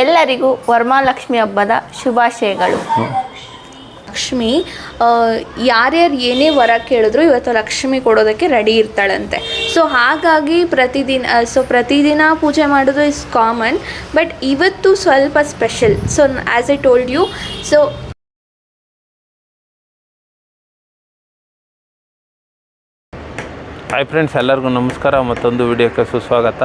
ಎಲ್ಲರಿಗೂ ವರಮಹಾಲಕ್ಷ್ಮಿ ಹಬ್ಬದ ಶುಭಾಶಯಗಳು. ಲಕ್ಷ್ಮಿ ಯಾರ್ಯಾರು ಏನೇ ವರ ಕೇಳಿದ್ರು ಇವತ್ತು ಲಕ್ಷ್ಮಿ ಕೊಡೋದಕ್ಕೆ ರೆಡಿ ಇರ್ತಾಳಂತೆ. ಸೊ ಹಾಗಾಗಿ ಪ್ರತಿದಿನ ಪೂಜೆ ಮಾಡೋದು ಇಸ್ ಕಾಮನ್, ಬಟ್ ಇವತ್ತು ಸ್ವಲ್ಪ special. So as I told you, so hi friends, ಎಲ್ಲರಿಗೂ ನಮಸ್ಕಾರ. ಮತ್ತೊಂದು ವಿಡಿಯೋಕ್ಕೆ ಸುಸ್ವಾಗತ.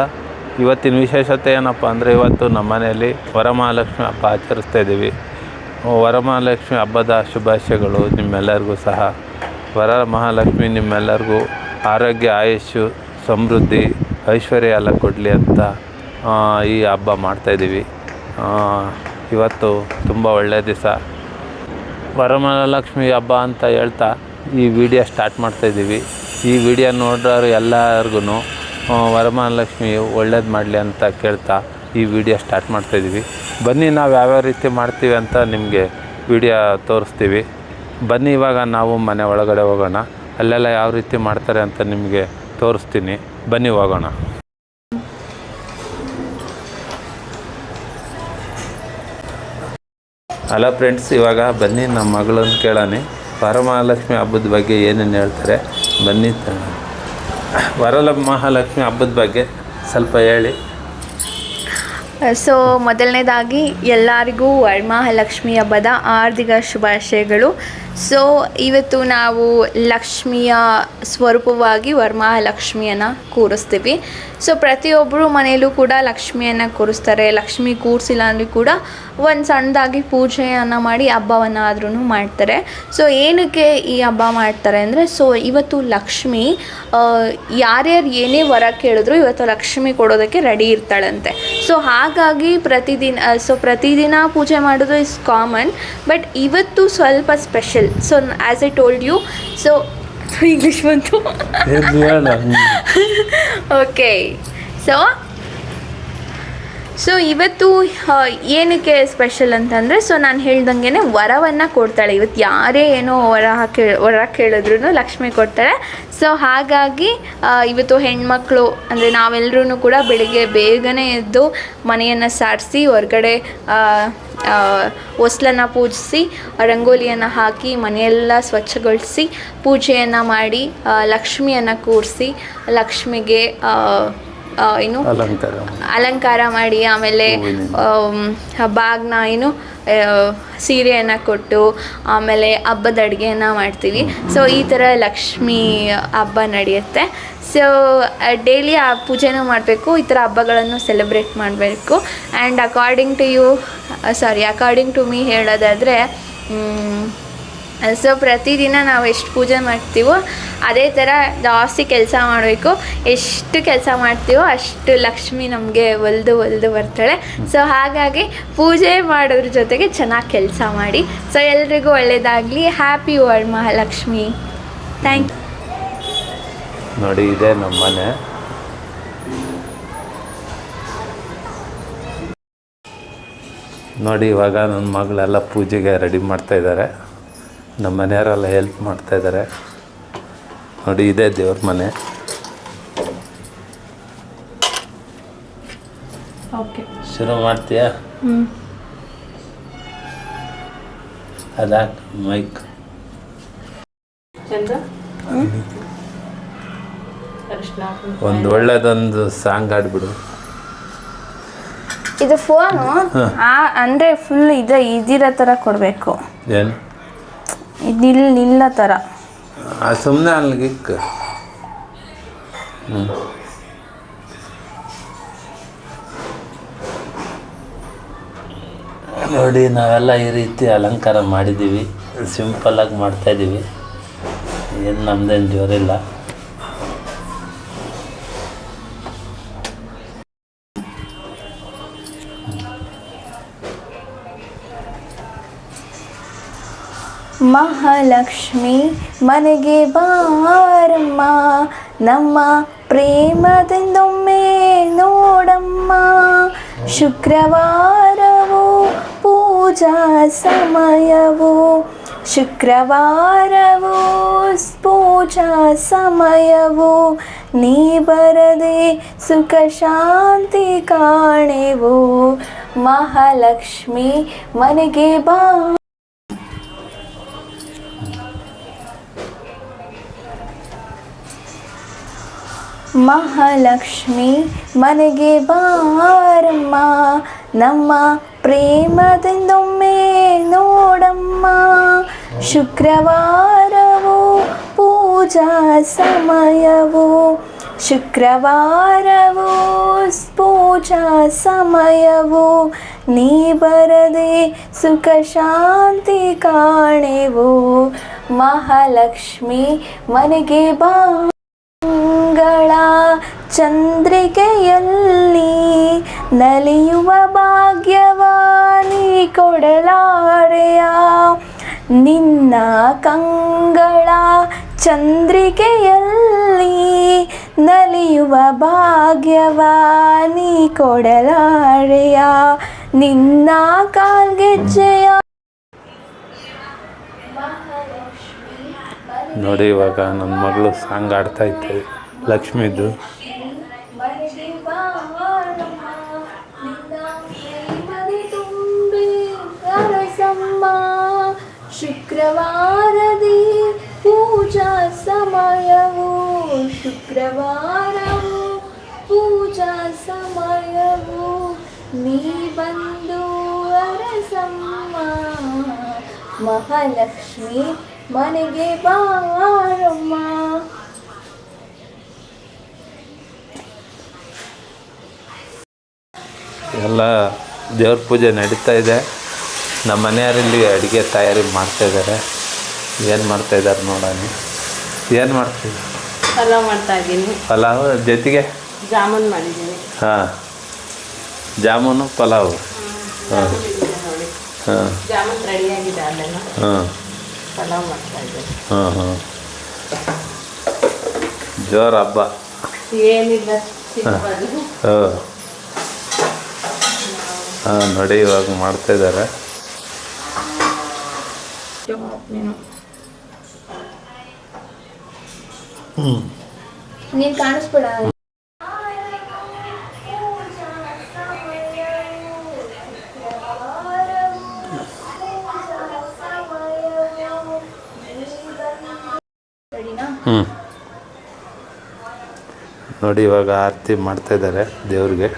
ಇವತ್ತಿನ ವಿಶೇಷತೆ ಏನಪ್ಪ ಅಂದರೆ, ಇವತ್ತು ನಮ್ಮ ಮನೆಯಲ್ಲಿ ವರಮಹಾಲಕ್ಷ್ಮಿ ಹಬ್ಬ ಆಚರಿಸ್ತಾ ಇದ್ದೀವಿ. ವರಮಹಾಲಕ್ಷ್ಮಿ ಹಬ್ಬದ ಶುಭಾಶಯಗಳು ನಿಮ್ಮೆಲ್ಲರಿಗೂ ಸಹ. ವರಮಹಾಲಕ್ಷ್ಮಿ ನಿಮ್ಮೆಲ್ಲರಿಗೂ ಆರೋಗ್ಯ, ಆಯುಷ್ಯು, ಸಮೃದ್ಧಿ, ಐಶ್ವರ್ಯ ಎಲ್ಲ ಕೊಡಲಿ ಅಂತ ಈ ಹಬ್ಬ ಮಾಡ್ತಾಯಿದ್ದೀವಿ. ಇವತ್ತು ತುಂಬ ಒಳ್ಳೆಯ ದಿವಸ. ವರಮಹಾಲಕ್ಷ್ಮಿ ಹಬ್ಬ ಅಂತ ಹೇಳ್ತಾ ಈ ವಿಡಿಯೋ ಸ್ಟಾರ್ಟ್ ಮಾಡ್ತಾಯಿದ್ದೀವಿ. ಈ ವಿಡಿಯೋ ನೋಡೋರು ಎಲ್ಲರಿಗೂ ವರಮಹಾಲಕ್ಷ್ಮಿ ಒಳ್ಳೇದು ಮಾಡಲಿ ಅಂತ ಕೇಳ್ತಾ ಈ ವಿಡಿಯೋ ಸ್ಟಾರ್ಟ್ ಮಾಡ್ತಾಯಿದ್ದೀವಿ. ಬನ್ನಿ, ನಾವು ಯಾವ್ಯಾವ ರೀತಿ ಮಾಡ್ತೀವಿ ಅಂತ ನಿಮಗೆ ವಿಡಿಯೋ ತೋರಿಸ್ತೀವಿ. ಬನ್ನಿ, ಇವಾಗ ನಾವು ಮನೆ ಒಳಗಡೆ ಹೋಗೋಣ. ಅಲ್ಲೆಲ್ಲ ಯಾವ ರೀತಿ ಮಾಡ್ತಾರೆ ಅಂತ ನಿಮಗೆ ತೋರಿಸ್ತೀನಿ. ಬನ್ನಿ ಹೋಗೋಣ. ಹಲೋ ಫ್ರೆಂಡ್ಸ್, ಇವಾಗ ಬನ್ನಿ ನಮ್ಮ ಮಗಳನ್ನು ಕೇಳೋಣ ವರಮಹಾಲಕ್ಷ್ಮಿ ಹಬ್ಬದ ಬಗ್ಗೆ ಏನೇನು ಹೇಳ್ತಾರೆ. ಬನ್ನಿ, ವರಮಹಾಲಕ್ಷ್ಮಿ ಹಬ್ಬದ ಬಗ್ಗೆ ಸ್ವಲ್ಪ ಹೇಳಿ. ಸೊ ಮೊದಲನೇದಾಗಿ ಎಲ್ಲರಿಗೂ ವರಮಹಾಲಕ್ಷ್ಮಿ ಹಬ್ಬದ ಹಾರ್ದಿಕ ಶುಭಾಶಯಗಳು. ಸೊ ಇವತ್ತು ನಾವು ಲಕ್ಷ್ಮಿಯ ಸ್ವರೂಪವಾಗಿ ವರಮಹಾಲಕ್ಷ್ಮಿಯನ್ನು ಕೂರಿಸ್ತೀವಿ. ಸೊ ಪ್ರತಿಯೊಬ್ಬರು ಮನೆಯಲ್ಲೂ ಕೂಡ ಲಕ್ಷ್ಮಿಯನ್ನು ಕೂರಿಸ್ತಾರೆ. ಲಕ್ಷ್ಮಿ ಕೂರಿಸಿಲ್ಲ ಅಂದರೆ ಕೂಡ ಒಂದು ಸಣ್ಣದಾಗಿ ಪೂಜೆಯನ್ನು ಮಾಡಿ ಹಬ್ಬವನ್ನು ಆದ್ರೂ ಮಾಡ್ತಾರೆ. ಸೊ ಏನಕ್ಕೆ ಈ ಹಬ್ಬ ಮಾಡ್ತಾರೆ ಅಂದರೆ, ಸೊ ಇವತ್ತು ಲಕ್ಷ್ಮಿ ಯಾರ್ಯಾರು ಏನೇ ವರ ಕೇಳಿದ್ರು ಇವತ್ತು ಲಕ್ಷ್ಮಿ ಕೊಡೋದಕ್ಕೆ ರೆಡಿ ಇರ್ತಾಳಂತೆ. ಸೊ ಹಾಗಾಗಿ ಪ್ರತಿದಿನ ಪೂಜೆ ಮಾಡೋದು ಇಸ್ ಕಾಮನ್, ಬಟ್ ಇವತ್ತು ಸ್ವಲ್ಪ special. So as I told you, so English ಬಂತು. ಓಕೆ, ಸೊ ಇವತ್ತು ಏನಕ್ಕೆ ಸ್ಪೆಷಲ್ ಅಂತಂದರೆ, ಸೊ ನಾನು ಹೇಳ್ದಂಗೆ ವರವನ್ನು ಕೊಡ್ತಾಳೆ. ಇವತ್ತು ಯಾರೇ ಏನೋ ವರ ಕೇಳಿದ್ರು ಲಕ್ಷ್ಮಿ ಕೊಡ್ತಾಳೆ. ಸೊ ಹಾಗಾಗಿ ಇವತ್ತು ಹೆಣ್ಮಕ್ಳು ಅಂದರೆ ನಾವೆಲ್ಲರೂ ಕೂಡ ಬೆಳಿಗ್ಗೆ ಬೇಗನೆ ಎದ್ದು ಮನೆಯನ್ನು ಸಾರಿಸಿ ಹೊರಗಡೆ ಹೊಸ್ಲನ್ನು ಪೂಜಿಸಿ ರಂಗೋಲಿಯನ್ನು ಹಾಕಿ ಮನೆಯೆಲ್ಲ ಸ್ವಚ್ಛಗೊಳಿಸಿ ಪೂಜೆಯನ್ನು ಮಾಡಿ ಲಕ್ಷ್ಮಿಯನ್ನು ಕೂರಿಸಿ ಲಕ್ಷ್ಮಿಗೆ ಅಲಂಕಾರ ಮಾಡಿ ಆಮೇಲೆ ಬಾಗ್ನ ಸೀರೆಯನ್ನು ಕೊಟ್ಟು ಆಮೇಲೆ ಹಬ್ಬದ ಅಡುಗೆಯನ್ನು ಮಾಡ್ತೀವಿ. ಸೊ ಈ ಥರ ಲಕ್ಷ್ಮೀ ಹಬ್ಬ ನಡೆಯುತ್ತೆ. ಸೊ ಡೈಲಿ ಆ ಪೂಜೆನೂ ಮಾಡಬೇಕು, ಈ ಥರ ಹಬ್ಬಗಳನ್ನು ಸೆಲೆಬ್ರೇಟ್ ಮಾಡಬೇಕು. ಆ್ಯಂಡ್ ಅಕಾರ್ಡಿಂಗ್ ಟು ಮೀ ಹೇಳೋದಾದರೆ, ಸೊ ಪ್ರತಿದಿನ ನಾವು ಎಷ್ಟು ಪೂಜೆ ಮಾಡ್ತೀವೋ ಅದೇ ಥರ ಜಾಸ್ತಿ ಕೆಲಸ ಮಾಡಬೇಕು. ಎಷ್ಟು ಕೆಲಸ ಮಾಡ್ತೀವೋ ಅಷ್ಟು ಲಕ್ಷ್ಮಿ ನಮಗೆ ಒಲ್ದು ಬರ್ತಾಳೆ. ಸೊ ಹಾಗಾಗಿ ಪೂಜೆ ಮಾಡೋದ್ರ ಜೊತೆಗೆ ಚೆನ್ನಾಗಿ ಕೆಲಸ ಮಾಡಿ. ಸೊ ಎಲ್ರಿಗೂ ಒಳ್ಳೆಯದಾಗಲಿ. ಹ್ಯಾಪಿ ವರಮಹಾಲಕ್ಷ್ಮಿ. Thank you. ನೋಡಿ, ಇದೆ ನಮ್ಮ ಮನೆ. ನೋಡಿ, ಇವಾಗ ನನ್ನ ಮಗಳೆಲ್ಲ ಪೂಜೆಗೆ ರೆಡಿ ಮಾಡ್ತಾಯಿದ್ದಾರೆ. ನಮ್ಮ ಮನೆಯವರೆಲ್ಲ ಹೆಲ್ಪ್ ಮಾಡ್ತಾಯಿದ್ದಾರೆ. ನೋಡಿ, ಇದೇ ದೇವ್ರ ಮನೆ. ಓಕೆ, ಶುರು ಮಾಡ್ತೀಯಾ? ಅದಾ ಮೈಕ್ ಒಂದು ಒಳ್ಳೆದೊಂದು ಸಾಂಗ್ ಆಡ್ಬಿಡು. ಇದು ಫೋನು ಅಂದರೆ ಫುಲ್ ಇದಿರೋ ಥರ ಕೊಡಬೇಕು. ಏನು ನಿಲ್ಲ ಥರ ಸುಮ್ಮನೆ ಅಲ್ಲಿಗಿಕ್ಕ. ನೋಡಿ, ನಾವೆಲ್ಲ ಈ ರೀತಿ ಅಲಂಕಾರ ಮಾಡಿದ್ದೀವಿ. ಸಿಂಪಲ್ಲಾಗಿ ಮಾಡ್ತಾಯಿದ್ದೀವಿ. ಏನು ನಮ್ಮದೇನು ಜೋರಿಲ್ಲ. ಮಹಾಲಕ್ಷ್ಮಿ ಮನೆಗೆ ಬಾರಮ್ಮ, ನಮ್ಮ ಪ್ರೇಮದಿಂದೊಮ್ಮೆ ನೋಡಮ್ಮ. ಶುಕ್ರವಾರವು ಪೂಜಾ ಸಮಯವು, ಶುಕ್ರವಾರವು ಪೂಜಾ ಸಮಯವು, ನೀ ಬರದೆ ಸುಖ ಶಾಂತಿ ಕಾಣೆವು. ಮಹಾಲಕ್ಷ್ಮಿ ಮನೆಗೆ ಬಾ. ಮಹಾಲಕ್ಷ್ಮಿ ಮನೆಗೆ ಬಾರಮ್ಮ, ನಮ್ಮ ಪ್ರೇಮದಿಂದೊಮ್ಮೆ ನೋಡಮ್ಮ. ಶುಕ್ರವಾರವು ಪೂಜಾ ಸಮಯವು, ಶುಕ್ರವಾರವು ಪೂಜಾ ಸಮಯವು. ನೀ ಬರದೆ ಸುಖ ಶಾಂತಿ ಕಾಣೆವು. ಮಹಾಲಕ್ಷ್ಮಿ ಮನೆಗೆ ಬಾ. ಮಂಗಳ ಚಂದ್ರಿಕೆಯಲ್ಲಿ ನಲಿಯುವ ಭಾಗ್ಯವಾನಿ ಕೊಡಲಾರೆಯ. ನಿನ್ನ ಕಂಗಳ ಚಂದ್ರಿಕೆಯಲ್ಲಿ ನಲಿಯುವ ಭಾಗ್ಯವಾನಿ ಕೊಡಲಾರೆಯ. ನಿನ್ನ ಕಾಲ್ಗೆಜ್ಜೆಯ. ನೋಡಿ, ಇವಾಗ ನನ್ನ ಮಗಳು ಸಾಂಗ್ ಆಡ್ತಾ ಇತ್ತು ಲಕ್ಷ್ಮಿದು. ಶುಕ್ರವಾರದಿ ಪೂಜಾ ಸಮಯವು, ಶುಕ್ರವಾರವು ಪೂಜಾ ಸಮಯವು. ನೀ ಬಂದು ಅರಸಮ್ಮ, ಮಹಾಲಕ್ಷ್ಮಿ ಮನೆಗೆ ಬಾರಮ್ಮ. ಎಲ್ಲ ದೇವ್ರ ಪೂಜೆ ನಡೀತಾ ಇದೆ. ನಮ್ಮ ಮನೆಯವರಲ್ಲಿ ಅಡುಗೆ ತಯಾರಿ ಮಾಡ್ತಾಯಿದ್ದಾರೆ. ಏನು ಮಾಡ್ತಾಯಿದ್ದಾರೆ ನೋಡೋಣ. ಏನು ಮಾಡ್ತಿದ್ದೆ? ಪಲಾವ್ ಮಾಡ್ತಾ ಇದ್ದೀನಿ. ಪಲಾವ್ ಜೊತೆಗೆ ಜಾಮೂನ್ ಮಾಡಿದ್ದೀನಿ. ಹಾಂ, ಜಾಮೂನು ಪಲಾವು. ಹಾಂ ಹಾಂ, ಜಾಮೂನ್ ರೆಡಿಯಾಗಿದೆ ಅಲ್ಲೆಲ್ಲ. ಹಾಂ, ಪಲಾವ್ ಮಾಡ್ತಾ ಇದ್ದೀನಿ. ಹಾಂ ಹಾಂ, ಜೋರು ಹಬ್ಬ. ಏನಿಲ್ಲ, ಹಾಂ ಹಾಂ, ನೋಡಿ ಇವಾಗ ಮಾಡ್ತಾಯಿದ್ದಾರೆ. ನೀನು ಕಾಣಿಸ್ಬೇಡ. ನೋಡಿ ಇವಾಗ ಆರತಿ ಮಾಡ್ತಾಯಿದ್ದಾರೆ ದೇವ್ರಿಗೆ.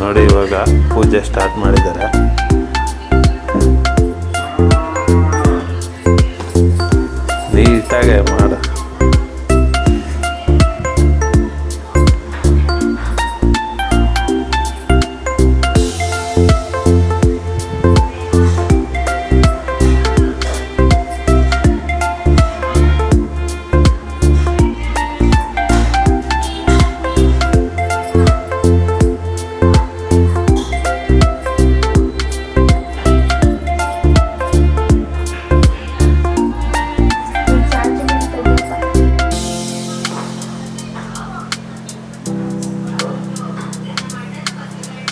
ನೋಡಿ ಇವಾಗ ಪೂಜೆ ಸ್ಟಾರ್ಟ್ ಮಾಡಿದ್ದಾರೆ. ನೀಟಾಗೆ ಮಾಡ.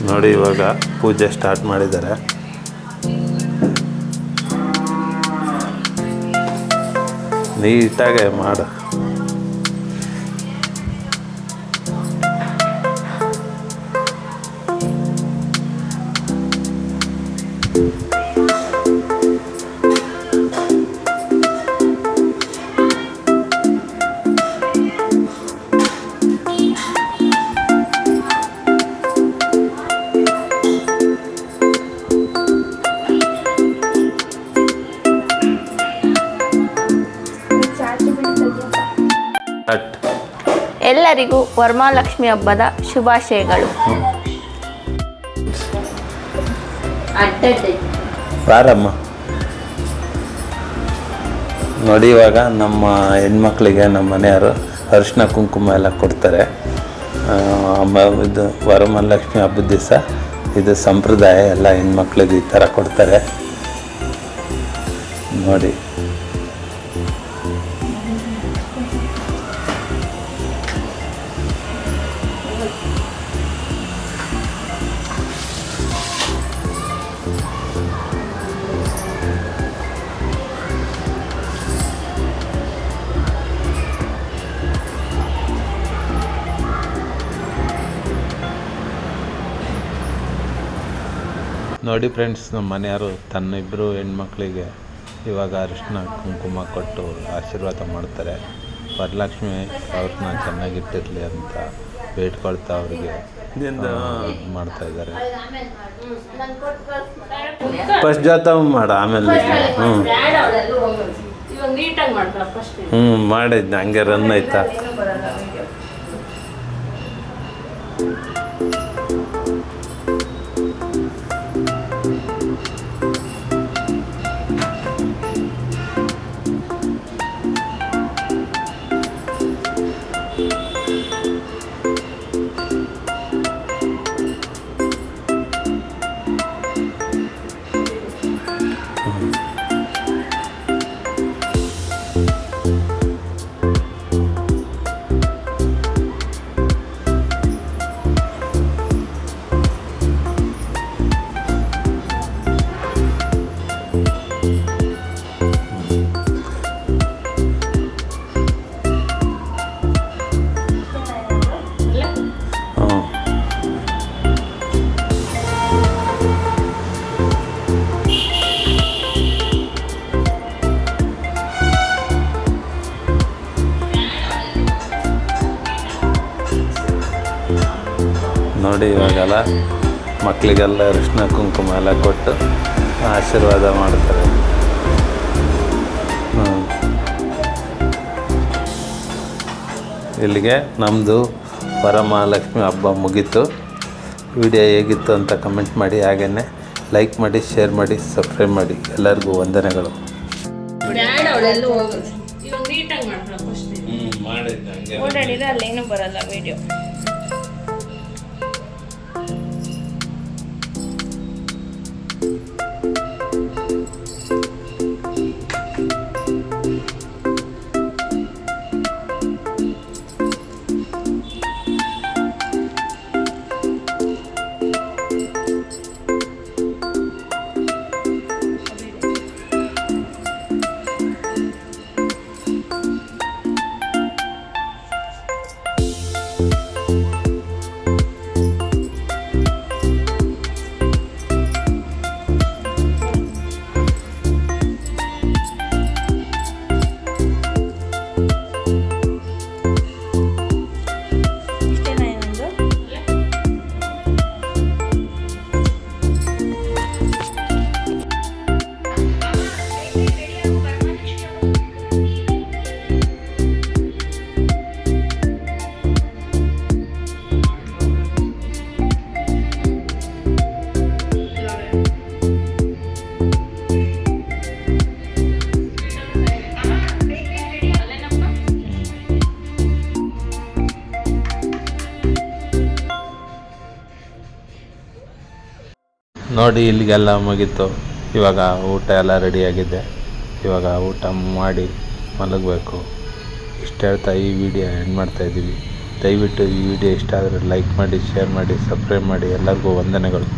ನೋಡಿ ಇವಾಗ ಪೂಜೆ ಸ್ಟಾರ್ಟ್ ಮಾಡಿದ್ದಾರೆ. ನೀಟಾಗೆ ಮಾಡ. ಎಲ್ಲರಿಗೂ ವರಮಹಾಲಕ್ಷ್ಮಿ ಹಬ್ಬದ ಶುಭಾಶಯಗಳು. ಬಾರಮ್ಮ. ನೋಡಿ ಇವಾಗ ನಮ್ಮ ಹೆಣ್ಮಕ್ಳಿಗೆ ನಮ್ಮ ಮನೆಯವರು ಅರಿಶಿನ ಕುಂಕುಮ ಎಲ್ಲ ಕೊಡ್ತಾರೆ. ಇದು ವರಮಹಾಲಕ್ಷ್ಮಿ ಹಬ್ಬದ ದಿವಸ ಇದು ಸಂಪ್ರದಾಯ. ಎಲ್ಲ ಹೆಣ್ಮಕ್ಳಿಗೆ ಈ ಥರ ಕೊಡ್ತಾರೆ ನೋಡಿ. ನೋಡಿ ಫ್ರೆಂಡ್ಸ್, ನಮ್ಮ ಮನೆಯವರು ತನ್ನ ಇಬ್ಬರು ಹೆಣ್ಮಕ್ಳಿಗೆ ಇವಾಗ ಅರಿಶಿನ ಕುಂಕುಮ ಕೊಟ್ಟು ಆಶೀರ್ವಾದ ಮಾಡ್ತಾರೆ. ವರಲಕ್ಷ್ಮಿ ಅವ್ರನ್ನ ಚೆನ್ನಾಗಿಟ್ಟಿರಲಿ ಅಂತ ಬೇಡ್ಕೊಳ್ತಾ ಅವ್ರಿಗೆ ಮಾಡ್ತಾ ಇದ್ದಾರೆ. ಫಸ್ಟ್ ಜಾತ ಮಾಡ, ಆಮೇಲೆ ಮಾಡಿದ್ನ ಹಂಗೆ ರನ್ ಆಯ್ತಾ. ನೋಡಿ ಇವಾಗೆಲ್ಲ ಮಕ್ಕಳಿಗೆಲ್ಲ ಅರಿಶಿನ ಕುಂಕುಮ ಎಲ್ಲ ಕೊಟ್ಟು ಆಶೀರ್ವಾದ ಮಾಡ್ತಾರೆ. ಇಲ್ಲಿಗೆ ನಮ್ಮದು ವರಮಹಾಲಕ್ಷ್ಮಿ ಹಬ್ಬ ಮುಗೀತು. ವಿಡಿಯೋ ಹೇಗಿತ್ತು ಅಂತ ಕಮೆಂಟ್ ಮಾಡಿ, ಹಾಗೆಯೇ ಲೈಕ್ ಮಾಡಿ, ಶೇರ್ ಮಾಡಿ, ಸಬ್ಸ್ಕ್ರೈಬ್ ಮಾಡಿ. ಎಲ್ಲರಿಗೂ ವಂದನೆಗಳು. ಓಡಾಡಿದ್ರೆ ಅಲ್ಲೇನು ಬರಲ್ಲ ವಿಡಿಯೋ. ನೋಡಿ ಇಲ್ಲಿಗೆಲ್ಲ ಮುಗೀತು. ಇವಾಗ ಊಟ ಎಲ್ಲ ರೆಡಿಯಾಗಿದೆ. ಇವಾಗ ಊಟ ಮಾಡಿ ಮಲಗಬೇಕು. ಇಷ್ಟು ಹೇಳ್ತಾ ಈ ವಿಡಿಯೋ ಎಂಡ್ ಮಾಡ್ತಾಯಿದ್ದೀವಿ. ದಯವಿಟ್ಟು ಈ ವಿಡಿಯೋ ಇಷ್ಟ ಆದರೆ ಲೈಕ್ ಮಾಡಿ, ಶೇರ್ ಮಾಡಿ, ಸಬ್ಸ್ಕ್ರೈಬ್ ಮಾಡಿ. ಎಲ್ಲರಿಗೂ ವಂದನೆಗಳು.